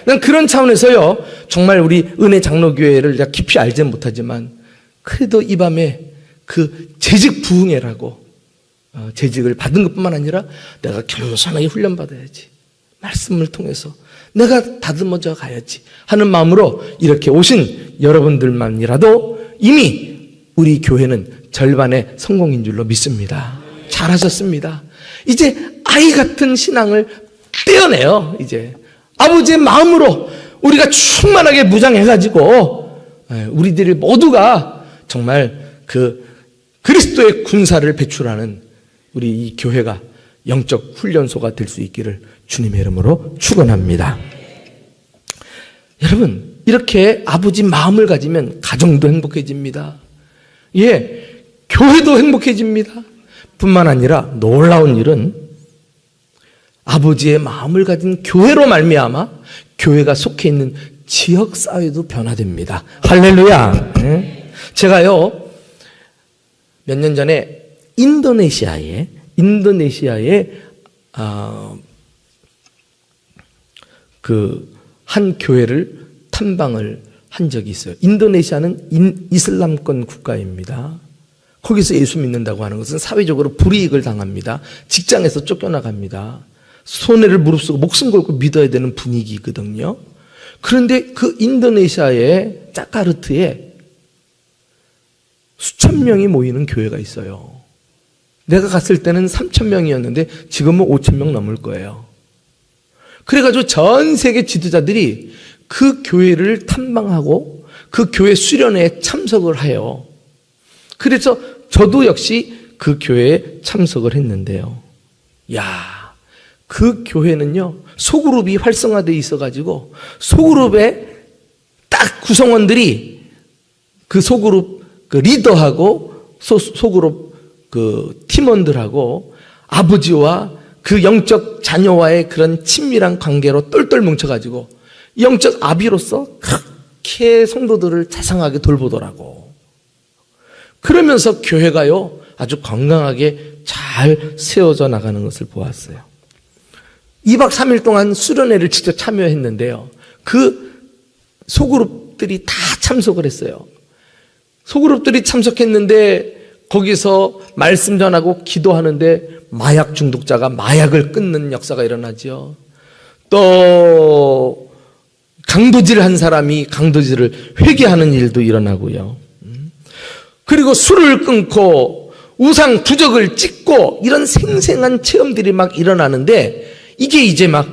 난 그런 차원에서요, 정말 우리 은혜 장로교회를 제가 깊이 알지 못하지만 그래도 이 밤에 그 재직 부흥회라고 재직을 받은 것뿐만 아니라 내가 겸손하게 훈련받아야지, 말씀을 통해서 내가 다듬어져 가야지 하는 마음으로 이렇게 오신 여러분들만이라도 이미 우리 교회는 절반의 성공인 줄로 믿습니다. 잘하셨습니다. 이제 아이 같은 신앙을 떼어내요. 이제 아버지의 마음으로 우리가 충만하게 무장해가지고 우리들이 모두가 정말 그 그리스도의 군사를 배출하는 우리 이 교회가 영적 훈련소가 될 수 있기를 주님의 이름으로 축원합니다. 여러분, 이렇게 아버지 마음을 가지면 가정도 행복해집니다. 예, 교회도 행복해집니다. 뿐만 아니라 놀라운 일은 아버지의 마음을 가진 교회로 말미암아 교회가 속해 있는 지역 사회도 변화됩니다. 할렐루야. 제가요 몇 년 전에 인도네시아에 그 한 교회를 탐방을 한 적이 있어요. 인도네시아는 이슬람권 국가입니다. 거기서 예수 믿는다고 하는 것은 사회적으로 불이익을 당합니다. 직장에서 쫓겨나갑니다. 손해를 무릅쓰고 목숨 걸고 믿어야 되는 분위기거든요. 그런데 그 인도네시아의 자카르타에 수천 명이 모이는 교회가 있어요. 내가 갔을 때는 3천 명이었는데 지금은 5천 명 넘을 거예요. 그래가지고 전 세계 지도자들이 그 교회를 탐방하고 그 교회 수련회에 참석을 해요. 그래서 저도 역시 그 교회에 참석을 했는데요. 야, 그 교회는요, 소그룹이 활성화되어 있어가지고 소그룹의 딱 구성원들이 그 소그룹 그 리더하고 소그룹 그 팀원들하고 아버지와 그 영적 자녀와의 그런 친밀한 관계로 똘똘 뭉쳐가지고 영적 아비로서 그렇게 성도들을 자상하게 돌보더라고. 그러면서 교회가요 아주 건강하게 잘 세워져 나가는 것을 보았어요. 2박 3일 동안 수련회를 직접 참여했는데요, 그 소그룹들이 다 참석을 했어요. 소그룹들이 참석했는데 거기서 말씀 전하고 기도하는데 마약 중독자가 마약을 끊는 역사가 일어나죠. 또 강도질 한 사람이 강도질을 회개하는 일도 일어나고요. 그리고 술을 끊고 우상 부적을 찍고 이런 생생한 체험들이 막 일어나는데, 이게 이제 막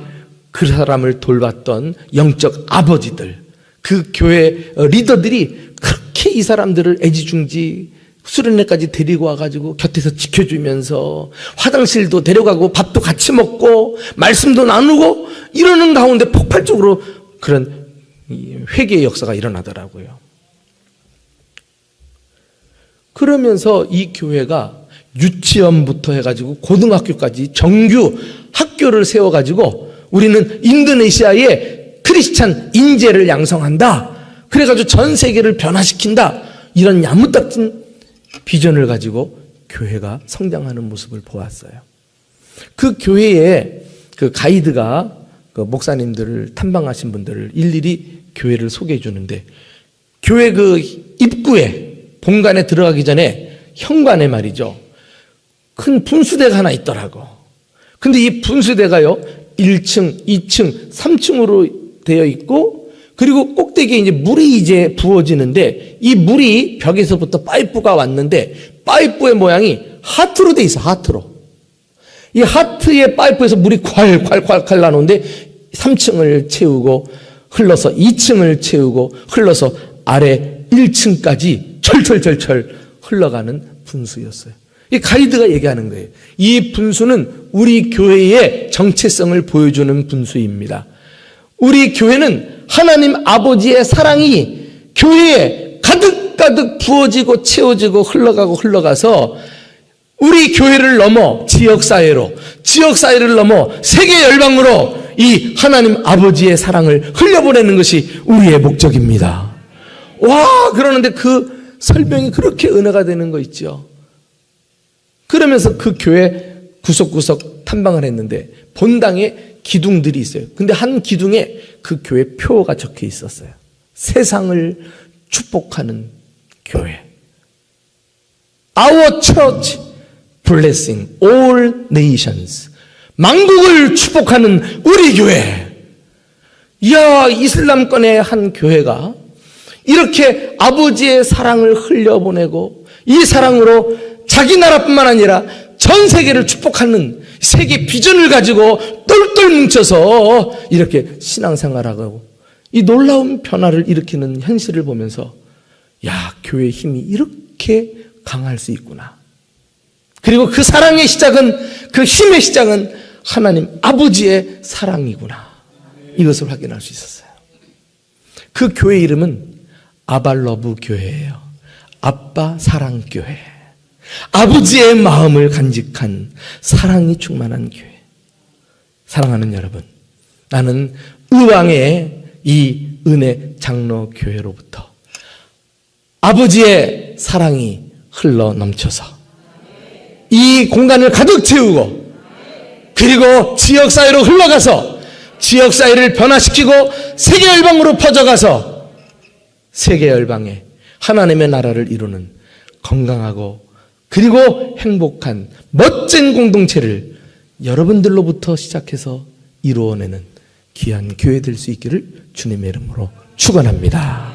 그 사람을 돌봤던 영적 아버지들, 그 교회 리더들이 그렇게 이 사람들을 애지중지 수련회까지 데리고 와가지고 곁에서 지켜주면서 화장실도 데려가고 밥도 같이 먹고 말씀도 나누고 이러는 가운데 폭발적으로 그런 회개의 역사가 일어나더라고요. 그러면서 이 교회가 유치원부터 해가지고 고등학교까지 정규 학교를 세워가지고 우리는 인도네시아의 크리스찬 인재를 양성한다. 그래가지고 전 세계를 변화시킨다. 이런 야무딱진 비전을 가지고 교회가 성장하는 모습을 보았어요. 그 교회에 그 가이드가 그 목사님들을 탐방하신 분들을 일일이 교회를 소개해 주는데 교회 그 입구에 본관에 들어가기 전에 현관에 말이죠. 큰 분수대가 하나 있더라고. 근데 이 분수대가요, 1층, 2층, 3층으로 되어 있고, 그리고 꼭대기에 이제 물이 이제 부어지는데, 이 물이 벽에서부터 파이프가 왔는데, 파이프의 모양이 하트로 돼 있어, 하트로. 이 하트의 파이프에서 물이 콸콸콸콸 나오는데, 3층을 채우고, 흘러서 2층을 채우고, 흘러서 아래 1층까지 철철철철 흘러가는 분수였어요. 이 가이드가 얘기하는 거예요. 이 분수는 우리 교회의 정체성을 보여주는 분수입니다. 우리 교회는 하나님 아버지의 사랑이 교회에 가득가득 부어지고 채워지고 흘러가서 우리 교회를 넘어 지역사회로, 지역사회를 넘어 세계 열방으로 이 하나님 아버지의 사랑을 흘려보내는 것이 우리의 목적입니다. 와, 그러는데 그 설명이 그렇게 은혜가 되는 거 있죠. 그러면서 그 교회 구석구석 탐방을 했는데 본당에 기둥들이 있어요. 근데 한 기둥에 그 교회 표가 적혀 있었어요. 세상을 축복하는 교회. Our church blessing all nations. 만국을 축복하는 우리 교회. 이야, 이슬람권의 한 교회가 이렇게 아버지의 사랑을 흘려보내고 이 사랑으로 자기 나라뿐만 아니라 전 세계를 축복하는 세계 비전을 가지고 똘똘 뭉쳐서 이렇게 신앙생활하고 이 놀라운 변화를 일으키는 현실을 보면서 야, 교회의 힘이 이렇게 강할 수 있구나. 그리고 그 사랑의 시작은, 그 힘의 시작은 하나님 아버지의 사랑이구나. 이것을 확인할 수 있었어요. 그 교회 이름은 아발러브 교회예요. 아빠 사랑 교회. 아버지의 마음을 간직한 사랑이 충만한 교회. 사랑하는 여러분, 나는 의왕의 이 은혜 장로 교회로부터 아버지의 사랑이 흘러 넘쳐서 이 공간을 가득 채우고 그리고 지역사회로 흘러가서 지역사회를 변화시키고 세계 열방으로 퍼져가서 세계 열방에 하나님의 나라를 이루는 건강하고 그리고 행복한 멋진 공동체를 여러분들로부터 시작해서 이루어내는 귀한 교회 될 수 있기를 주님의 이름으로 축원합니다.